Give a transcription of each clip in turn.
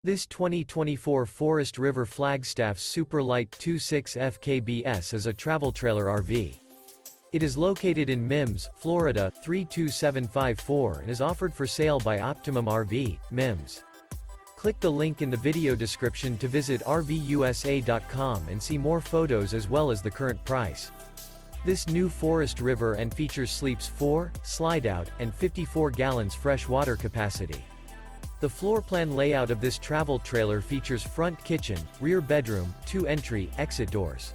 This 2024 Forest River Flagstaff Super Lite 26 FKBS is a travel trailer RV. It is located in Mims, Florida 32754 and is offered for sale by Optimum RV, Mims. Click the link in the video description to visit RVUSA.com and see more photos as well as the current price. This new Forest River and features sleeps 4, Slideout, and 54 gallons fresh water capacity. The floor plan layout of this travel trailer features front kitchen, rear bedroom, 2 entry, exit doors.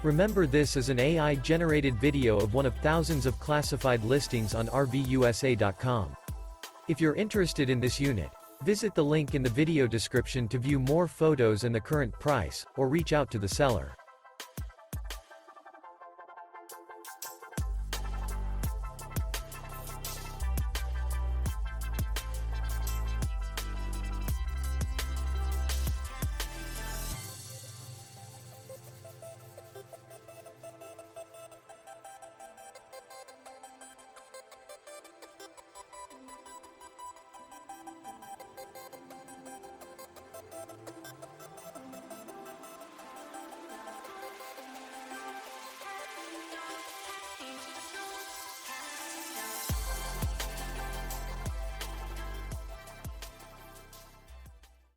Remember, this is an AI-generated video of one of thousands of classified listings on RVUSA.com. If you're interested in this unit, visit the link in the video description to view more photos and the current price, or reach out to the seller.